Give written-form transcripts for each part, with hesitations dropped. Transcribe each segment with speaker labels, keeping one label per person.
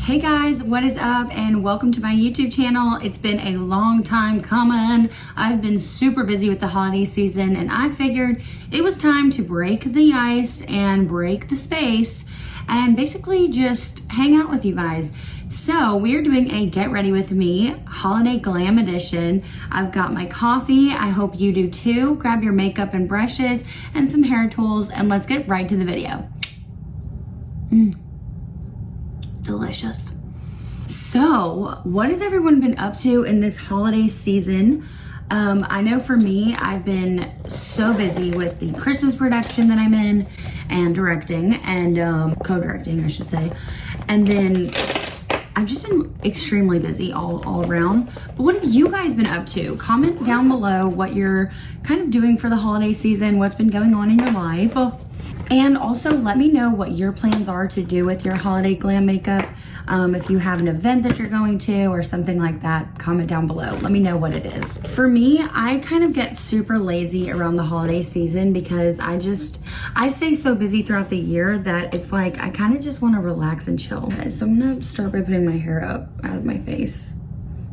Speaker 1: Hey guys, what is up and welcome to my YouTube channel. It's been a long time coming. I've been super busy with the holiday season and I figured it was time to break the ice and break the space and basically just hang out with you guys. So we're doing a get ready with me holiday glam edition. I've got my coffee. I hope you do too. Grab your makeup and brushes and some hair tools and let's get right to the video. Delicious. So what has everyone been up to in this holiday season? I know for me, I've been so busy with the Christmas production that I'm in and directing and co-directing, I should say. And then I've just been extremely busy all around. But what have you guys been up to? Comment down below what you're kind of doing for the holiday season, what's been going on in your life. And also let me know what your plans are to do with your holiday glam makeup. If you have an event that you're going to or something like that, comment down below. Let me know what it is. For me, I kind of get super lazy around the holiday season because I stay so busy throughout the year that it's like I kind of just want to relax and chill. Okay, so I'm gonna start by putting my hair up out of my face.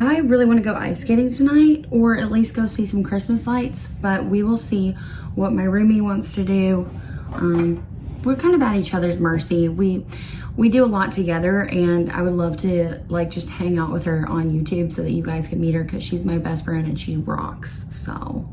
Speaker 1: I really want to go ice skating tonight or at least go see some Christmas lights, but we will see what my roomie wants to do. We're kind of at each other's mercy. We do a lot together and I would love to like just hang out with her on YouTube so that you guys can meet her because she's my best friend and she rocks. So,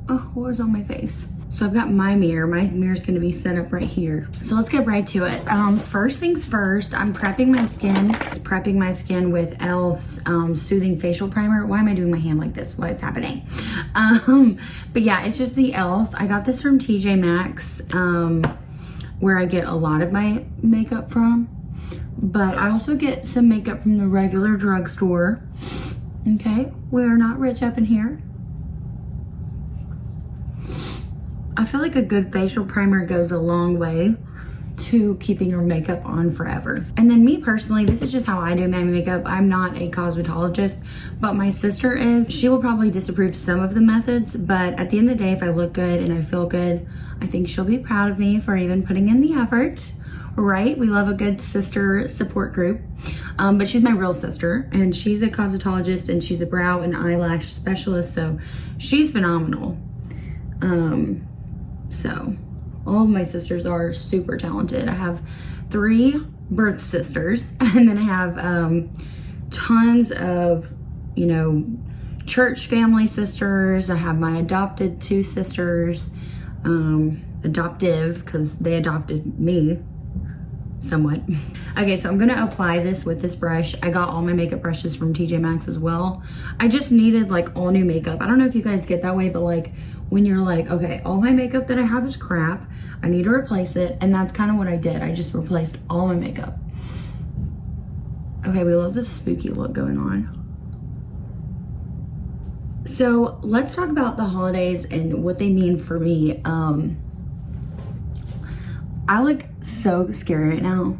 Speaker 1: oh, what was on my face? So I've got my mirror. My mirror's gonna be set up right here. So let's get right to it. First things first, I'm prepping my skin. Prepping my skin with e.l.f.'s Soothing Facial Primer. Why am I doing my hand like this? What is happening? But yeah, it's just the e.l.f. I got this from TJ Maxx, where I get a lot of my makeup from. But I also get some makeup from the regular drugstore. Okay, we're not rich up in here. I feel like a good facial primer goes a long way to keeping your makeup on forever. And then me personally, this is just how I do my makeup. I'm not a cosmetologist, but my sister is. She will probably disapprove some of the methods, but at the end of the day, if I look good and I feel good, I think she'll be proud of me for even putting in the effort, right? We love a good sister support group. But she's my real sister and she's a cosmetologist and she's a brow and eyelash specialist, so she's phenomenal. So all of my sisters are super talented. I have 3 birth sisters and then I have tons of, you know, church family sisters. I have my adopted 2 sisters, adoptive because they adopted me somewhat. Okay, so I'm gonna apply this with this brush. I got all my makeup brushes from TJ Maxx as well. I just needed like all new makeup. I don't know if you guys get that way, but like when you're like, okay, all my makeup that I have is crap, I need to replace it, and that's kind of what I did. I just replaced all my makeup. Okay, we love this spooky look going on. So let's talk about the holidays and what they mean for me. I look so scary right now.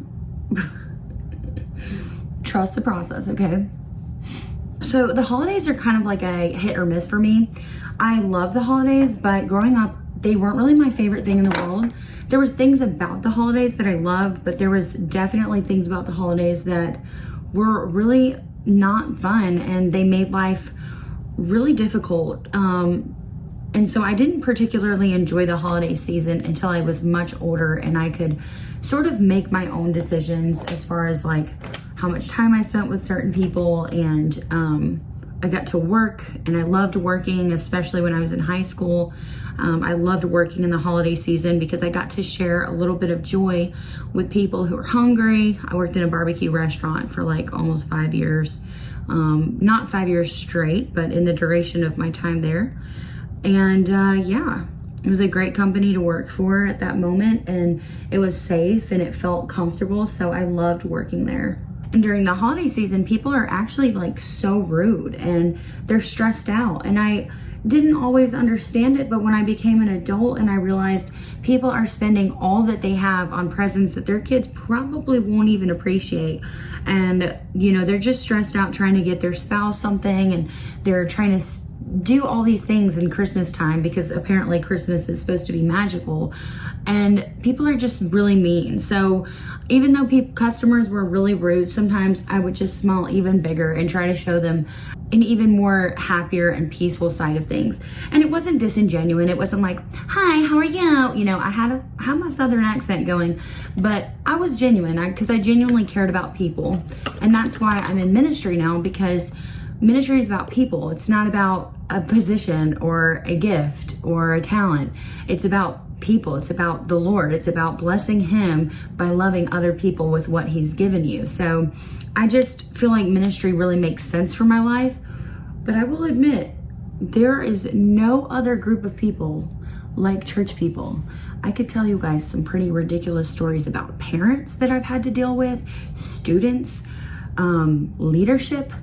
Speaker 1: Trust the process, okay? So the holidays are kind of like a hit or miss for me. I love the holidays, but growing up, they weren't really my favorite thing in the world. There was things about the holidays that I loved, but there was definitely things about the holidays that were really not fun and they made life really difficult. And so I didn't particularly enjoy the holiday season until I was much older and I could sort of make my own decisions as far as like how much time I spent with certain people, and I got to work and I loved working, especially when I was in high school. I loved working in the holiday season because I got to share a little bit of joy with people who are hungry. I worked in a barbecue restaurant for like almost 5 years. Not 5 years straight, but in the duration of my time there. And yeah, it was a great company to work for at that moment, and it was safe and it felt comfortable, so I loved working there. And during the holiday season, people are actually like so rude and they're stressed out, and I didn't always understand it, but when I became an adult and I realized people are spending all that they have on presents that their kids probably won't even appreciate, and you know, they're just stressed out trying to get their spouse something, and they're trying to do all these things in Christmas time because apparently Christmas is supposed to be magical, and people are just really mean. So even though customers were really rude, sometimes I would just smile even bigger and try to show them an even more happier and peaceful side of things. And it wasn't disingenuous. It wasn't like, hi, how are you? You know, I had my southern accent going, but I was genuine because I genuinely cared about people. And that's why I'm in ministry now, because ministry is about people. It's not about a position or a gift or a talent. It's about people. It's about the Lord. It's about blessing Him by loving other people with what He's given you. So I just feel like ministry really makes sense for my life. But I will admit, there is no other group of people like church people. I could tell you guys some pretty ridiculous stories about parents that I've had to deal with, students, leadership,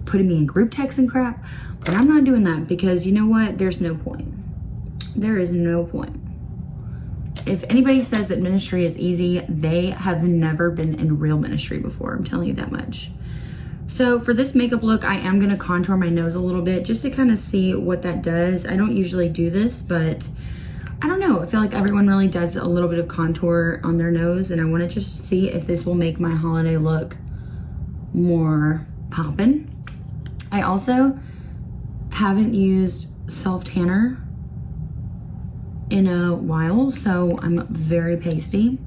Speaker 1: putting me in group texts and crap. But I'm not doing that because you know what? There's no point. There is no point. If anybody says that ministry is easy, they have never been in real ministry before. I'm telling you that much. So for this makeup look, I am going to contour my nose a little bit just to kind of see what that does. I don't usually do this, but I don't know. I feel like everyone really does a little bit of contour on their nose, and I want to just see if this will make my holiday look more poppin'. I also haven't used self-tanner in a while, so I'm very pasty.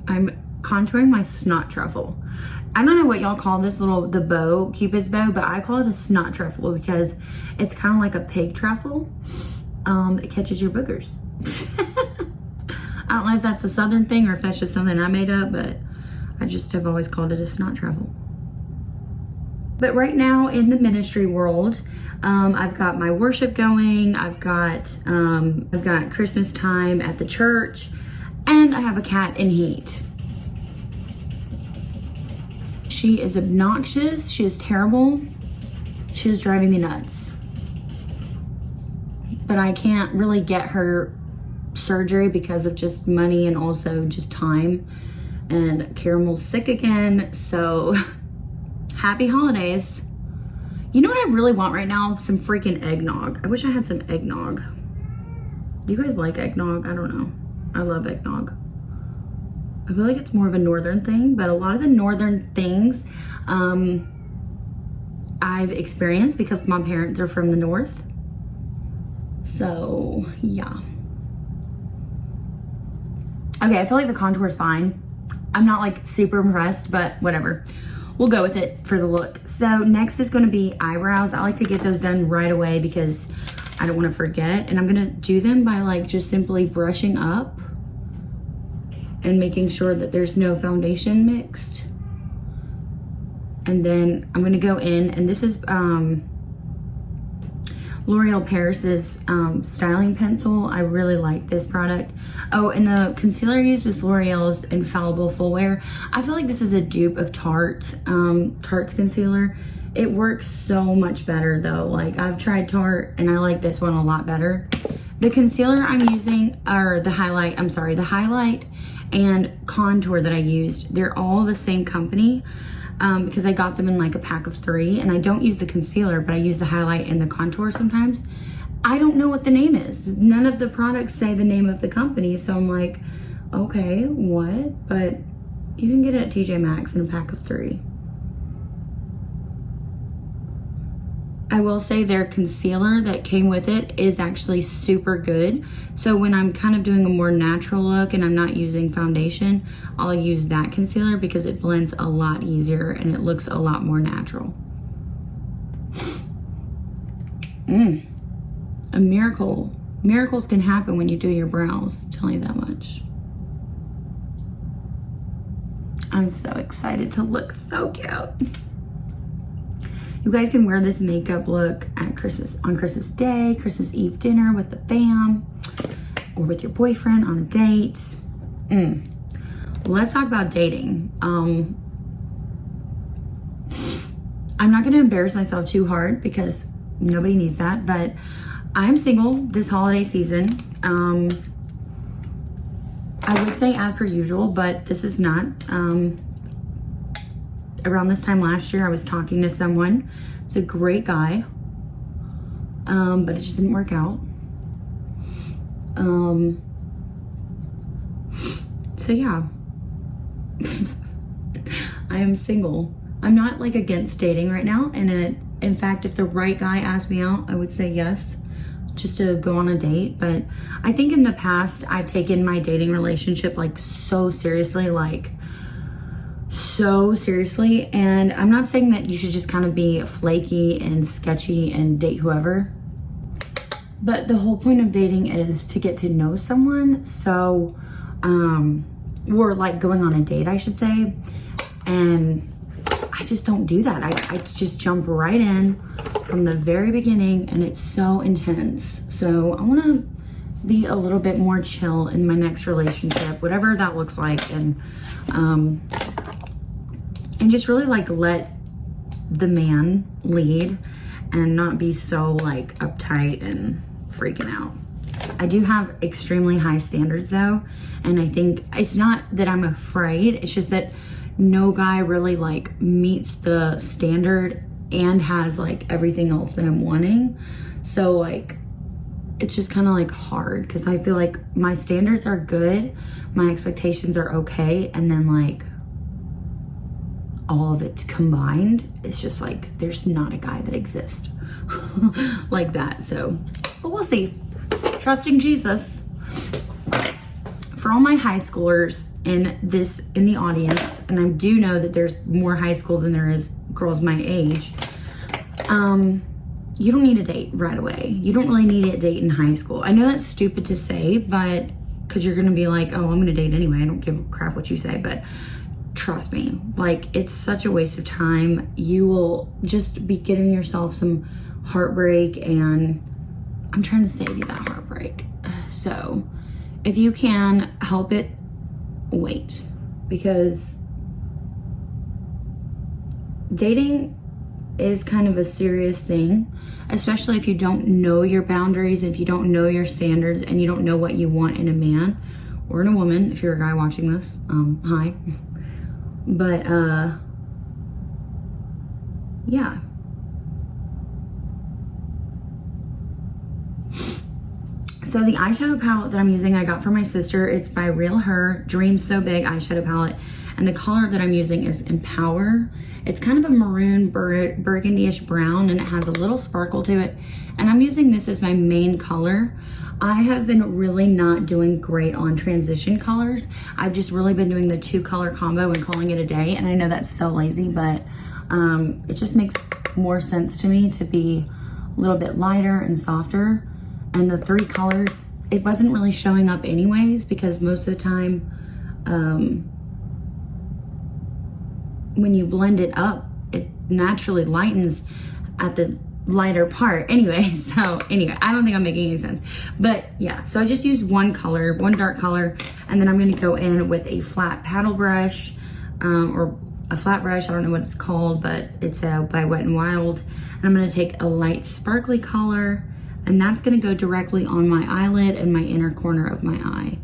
Speaker 1: I'm contouring my snot truffle. I don't know what y'all call this the bow, Cupid's bow, but I call it a snot truffle because it's kind of like a pig truffle. It catches your boogers. I don't know if that's a southern thing or if that's just something I made up, but I just have always called it a snot truffle. But right now in the ministry world, I've got my worship going. I've got Christmas time at the church, and I have a cat in heat. She is obnoxious. She is terrible. She is driving me nuts. But I can't really get her surgery because of just money and also just time. And Caramel's sick again, so happy holidays. You know what I really want right now? Some freaking eggnog. I wish I had some eggnog. Do you guys like eggnog? I don't know. I love eggnog. I feel like it's more of a northern thing, but a lot of the northern things I've experienced because my parents are from the north. So, yeah. Okay, I feel like the contour is fine. I'm not like super impressed, but whatever. We'll go with it for the look. So next is going to be eyebrows. I like to get those done right away because I don't want to forget. And I'm going to do them by like just simply brushing up and making sure that there's no foundation mixed. And then I'm going to go in, and this is L'Oreal Paris's styling pencil. I really like this product. Oh, and the concealer I used was L'Oreal's Infallible Full Wear. I feel like this is a dupe of Tarte's concealer. It works so much better though. Like I've tried Tarte and I like this one a lot better. The concealer I'm using, or the highlight and contour that I used, they're all the same company. Because I got them in like a pack of 3, and I don't use the concealer, but I use the highlight and the contour sometimes. I don't know what the name is. None of the products say the name of the company, so I'm like, okay, what? But you can get it at TJ Maxx in a pack of 3. I will say their concealer that came with it is actually super good. So when I'm kind of doing a more natural look and I'm not using foundation, I'll use that concealer because it blends a lot easier and it looks a lot more natural. A miracle. Miracles can happen when you do your brows, I'll tell you that much. I'm so excited to look so cute. You guys can wear this makeup look at on Christmas Day, Christmas Eve dinner with the fam, or with your boyfriend on a date. Let's talk about dating. I'm not gonna embarrass myself too hard because nobody needs that, but I'm single this holiday season. I would say as per usual, but this is not. around this time last year, I was talking to someone. It's a great guy, but it just didn't work out. So yeah, I am single. I'm not like against dating right now, and in fact, if the right guy asked me out, I would say yes, just to go on a date. But I think in the past, I've taken my dating relationship like so seriously, and I'm not saying that you should just kind of be flaky and sketchy and date whoever, but the whole point of dating is to get to know someone. So we're like going on a date, I should say, and I just don't do that. I just jump right in from the very beginning, and it's so intense. So I want to be a little bit more chill in my next relationship, whatever that looks like, and just really like let the man lead and not be so like uptight and freaking out. I do have extremely high standards though, and I think it's not that I'm afraid, it's just that no guy really like meets the standard and has like everything else that I'm wanting. So like it's just kind of like hard, because I feel like my standards are good, my expectations are okay, and then like all of it combined, it's just like there's not a guy that exists like that. So, but we'll see. Trusting Jesus. For all my high schoolers in the audience, and I do know that there's more high school than there is girls my age, you don't need a date right away. You don't really need a date in high school. I know that's stupid to say, but because you're gonna be like, oh, I'm gonna date anyway, I don't give a crap what you say, but trust me, like it's such a waste of time. You will just be giving yourself some heartbreak, and I'm trying to save you that heartbreak. So if you can help it, wait, because dating is kind of a serious thing, especially if you don't know your boundaries, if you don't know your standards, and you don't know what you want in a man or in a woman. If you're a guy watching this, hi. But yeah. So the eyeshadow palette that I'm using, I got from my sister. It's by Real Her Dream So Big eyeshadow palette. And the color that I'm using is Empower. It's kind of a maroon burgundy-ish brown, and it has a little sparkle to it. And I'm using this as my main color. I have been really not doing great on transition colors. I've just really been doing the 2-color combo and calling it a day. And I know that's so lazy, but it just makes more sense to me to be a little bit lighter and softer. And the 3 colors, it wasn't really showing up anyways, because most of the time, when you blend it up, it naturally lightens at the lighter part anyway. So anyway, I don't think I'm making any sense, but yeah, so I just used one color, one dark color, and then I'm going to go in with a flat paddle brush, or a flat brush, I don't know what it's called, but it's by Wet n Wild. And I'm going to take a light sparkly color, and that's going to go directly on my eyelid and my inner corner of my eye.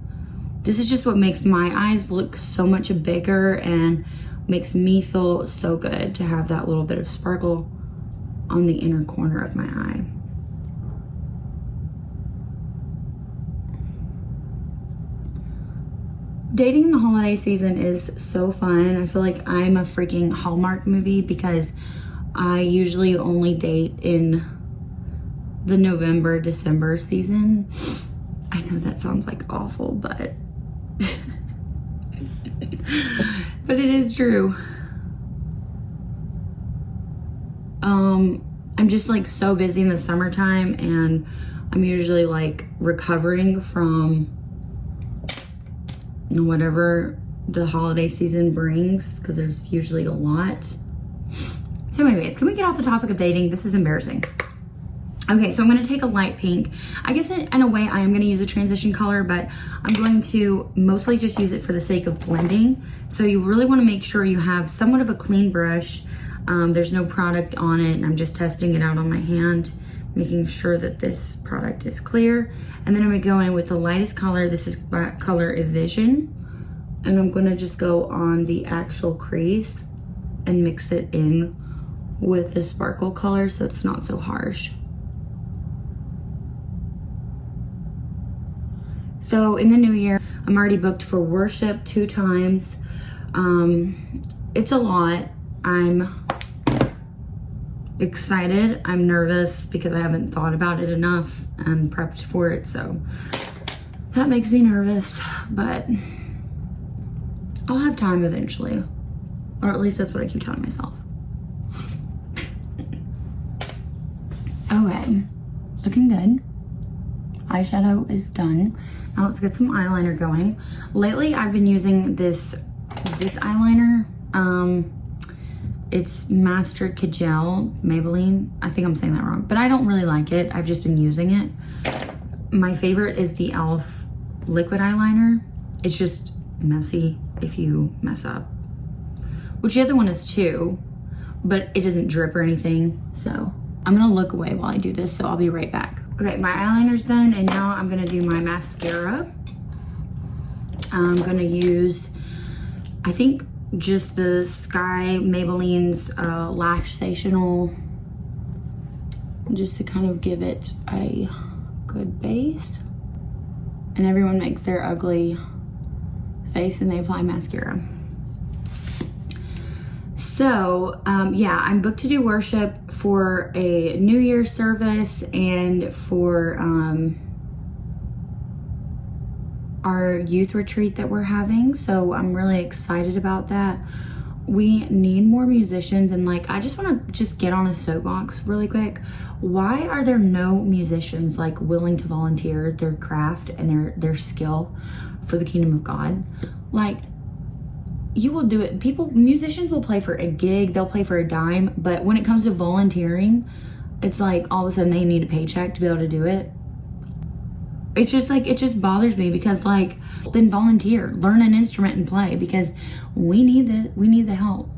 Speaker 1: This is just what makes my eyes look so much bigger and makes me feel so good to have that little bit of sparkle on the inner corner of my eye. Dating in the holiday season is so fun. I feel like I'm a freaking Hallmark movie, because I usually only date in the November, December season. I know that sounds like awful, but but it is true. I'm just like so busy in the summertime, and I'm usually like recovering from whatever the holiday season brings, because there's usually a lot. So anyways, can we get off the topic of dating? This is embarrassing. Okay, so I'm going to take a light pink. I guess in a way I am going to use a transition color, but I'm going to mostly just use it for the sake of blending. So you really want to make sure you have somewhat of a clean brush. There's no product on it, and I'm just testing it out on my hand, making sure that this product is clear. And then I'm going to go in with the lightest color. This is color Evision. And I'm going to just go on the actual crease and mix it in with the sparkle color so it's not so harsh. So in the new year, I'm already booked for worship 2 times. It's a lot. I'm excited. I'm nervous because I haven't thought about it enough and prepped for it. So that makes me nervous, but I'll have time eventually. Or at least that's what I keep telling myself. Okay, looking good. Eyeshadow is done. Now let's get some eyeliner going. Lately, I've been using this eyeliner. It's Master Kajal Maybelline. I think I'm saying that wrong, but I don't really like it. I've just been using it. My favorite is the e.l.f. liquid eyeliner. It's just messy if you mess up. Which the other one is too, but it doesn't drip or anything. So I'm gonna look away while I do this, so I'll be right back. Okay, my eyeliner's done, and now I'm gonna do my mascara. I'm gonna use, I think, just the Sky Maybelline's Lash Sensational, just to kind of give it a good base. And everyone makes their ugly face and they apply mascara. So, yeah, I'm booked to do worship for a New Year's service and for our youth retreat that we're having. So I'm really excited about that. We need more musicians, and like, I just want to just get on a soapbox really quick. Why are there no musicians like willing to volunteer their craft and their skill for the kingdom of God? Like, you will do it. Musicians will play for a gig, they'll play for a dime, but when it comes to volunteering, it's like all of a sudden they need a paycheck to be able to do it. It's just like, it just bothers me because like, then volunteer, learn an instrument and play, because we need the help.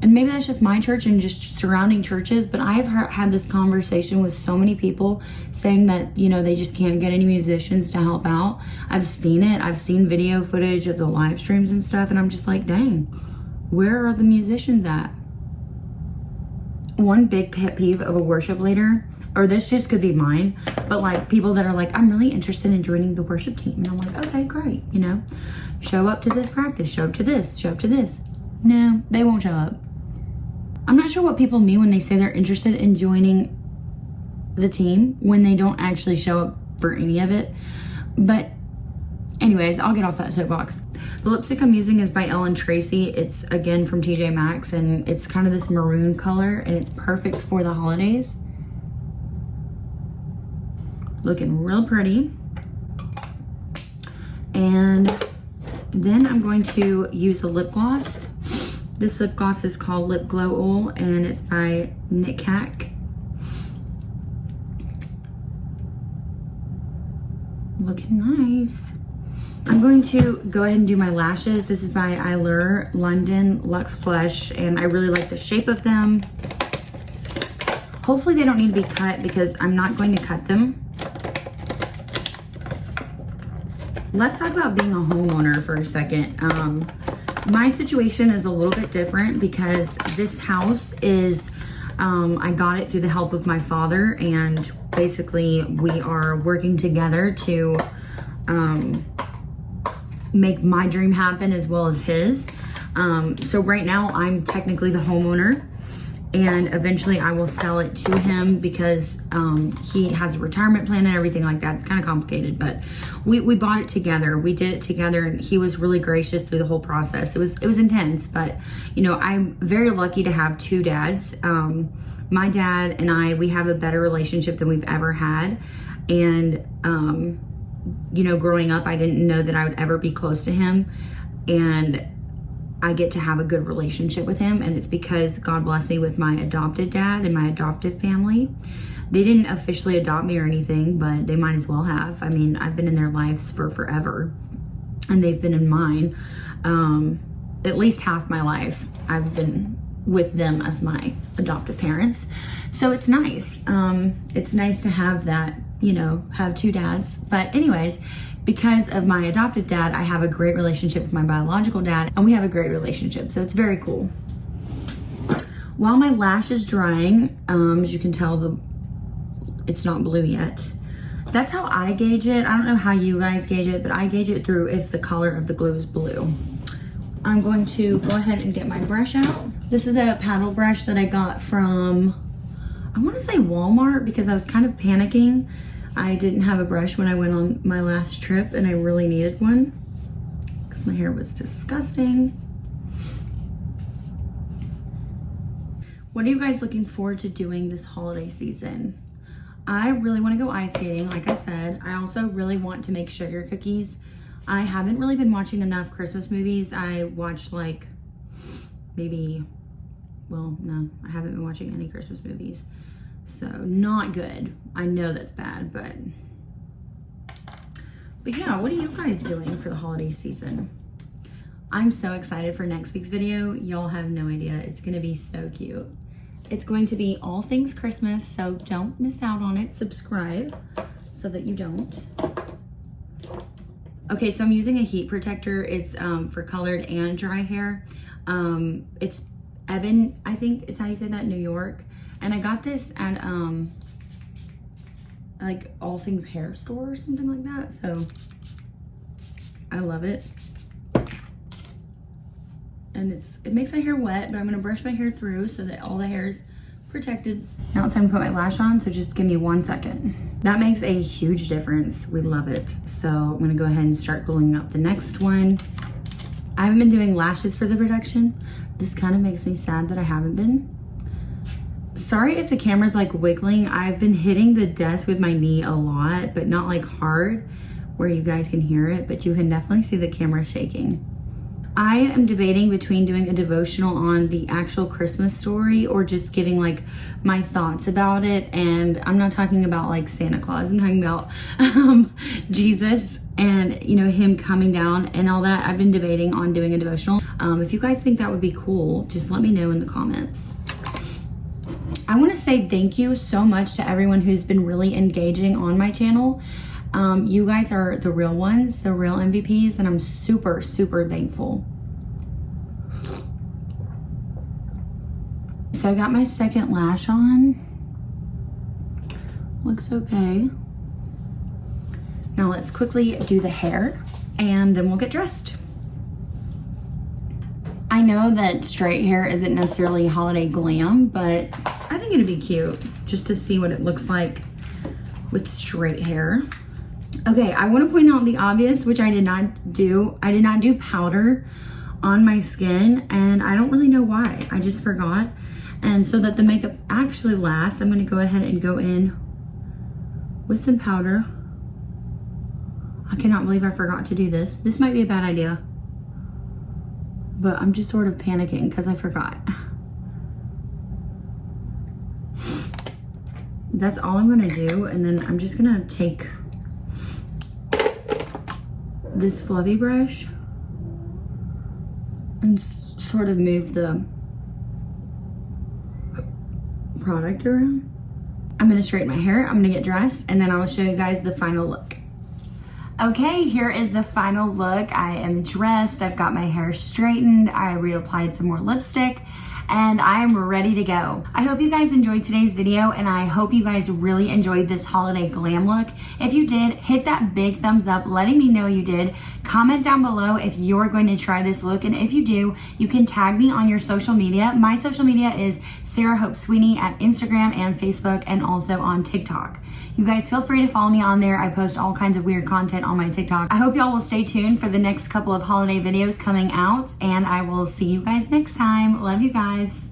Speaker 1: And maybe that's just my church and just surrounding churches, but I've had this conversation with so many people saying that, you know, they just can't get any musicians to help out. I've seen it. I've seen video footage of the live streams and stuff, and I'm just like, dang, where are the musicians at? One big pet peeve of a worship leader, or this just could be mine, but like people that are like, I'm really interested in joining the worship team. And I'm like, okay, great. You know, show up to this practice, show up to this, show up to this. No, they won't show up. I'm not sure what people mean when they say they're interested in joining the team when they don't actually show up for any of it. But anyways, I'll get off that soapbox. The lipstick I'm using is by Ellen Tracy. It's again from TJ Maxx, and it's kind of this maroon color, and it's perfect for the holidays. Looking real pretty. And then I'm going to use a lip gloss. This lip gloss is called Lip Glow Oil, and it's by Nick Hack. Looking nice. I'm going to go ahead and do my lashes. This is by Allure London Luxe Blush, and I really like the shape of them. Hopefully they don't need to be cut because I'm not going to cut them. Let's talk about being a homeowner for a second. My situation is a little bit different because this house is, I got it through the help of my father, and basically we are working together to make my dream happen as well as his. So right now I'm technically the homeowner, and eventually I will sell it to him because he has a retirement plan and everything like that. It's kind of complicated, but we bought it together. We did it together, and he was really gracious through the whole process. It was intense, but you know, I'm very lucky to have 2 dads. My dad and I, we have a better relationship than we've ever had. And you know, growing up, I didn't know that I would ever be close to him, and I get to have a good relationship with him, and it's because God blessed me with my adopted dad and my adoptive family. They didn't officially adopt me or anything, but they might as well have. I mean, I've been in their lives for forever, and they've been in mine. At least half my life, I've been with them as my adoptive parents. So it's nice. It's nice to have that, you know, have 2 dads. But anyways, because of my adoptive dad, I have a great relationship with my biological dad, and we have a great relationship. So it's very cool. While my lash is drying, as you can tell, it's not blue yet. That's how I gauge it. I don't know how you guys gauge it, but I gauge it through if the color of the glue is blue. I'm going to go ahead and get my brush out. This is a paddle brush that I got from, I want to say Walmart, because I was kind of panicking. I didn't have a brush when I went on my last trip and I really needed one because my hair was disgusting. What are you guys looking forward to doing this holiday season? I really want to go ice skating, like I said. I also really want to make sugar cookies. I haven't really been watching enough Christmas movies. I watched like maybe, well, no, I haven't been watching any Christmas movies. So not good. I know that's bad, but yeah, what are you guys doing for the holiday season? I'm so excited for next week's video. Y'all have no idea. It's gonna be so cute. It's going to be all things Christmas, so don't miss out on it. Subscribe so that you don't. Okay, so I'm using a heat protector. It's for colored and dry hair. It's Evan, I think is how you say that, New York. And I got this at like All Things Hair Store or something like that. So I love it. And it makes my hair wet, but I'm gonna brush my hair through so that all the hair is protected. Now it's time to put my lash on, so just give me 1 second. That makes a huge difference. We love it. So I'm gonna go ahead and start gluing up the next one. I haven't been doing lashes for the production. This kind of makes me sad that I haven't been. Sorry if the camera's like wiggling. I've been hitting the desk with my knee a lot, but not like hard where you guys can hear it, but you can definitely see the camera shaking. I am debating between doing a devotional on the actual Christmas story or just giving like my thoughts about it. And I'm not talking about like Santa Claus. I'm talking about Jesus and, you know, him coming down and all that. I've been debating on doing a devotional. If you guys think that would be cool, just let me know in the comments. I want to say thank you so much to everyone who's been really engaging on my channel. You guys are the real ones, the real MVPs, and I'm super, super thankful. So I got my second lash on. Looks okay. Now let's quickly do the hair and then we'll get dressed. I know that straight hair isn't necessarily holiday glam, but I think it'd be cute just to see what it looks like with straight hair. Okay, I want to point out the obvious, which I did not do. I did not do powder on my skin, and I don't really know why. I just forgot. And so that the makeup actually lasts, I'm going to go ahead and go in with some powder. I cannot believe I forgot to do this. This might be a bad idea, but I'm just sort of panicking because I forgot. That's all I'm going to do, and then I'm just going to take this fluffy brush and sort of move the product around. I'm gonna straighten my hair, I'm gonna get dressed, and then I'll show you guys the final look. Okay, here is the final look. I am dressed, I've got my hair straightened, I reapplied some more lipstick, and I am ready to go. I hope you guys enjoyed today's video, and I hope you guys really enjoyed this holiday glam look. If you did, hit that big thumbs up letting me know you did. Comment down below if you're going to try this look, and if you do, you can tag me on your social media. My social media is Sarah Hope Sweeney at Instagram and Facebook, and also on TikTok. You guys feel free to follow me on there. I post all kinds of weird content on my TikTok. I hope y'all will stay tuned for the next couple of holiday videos coming out, and I will see you guys next time. Love you guys.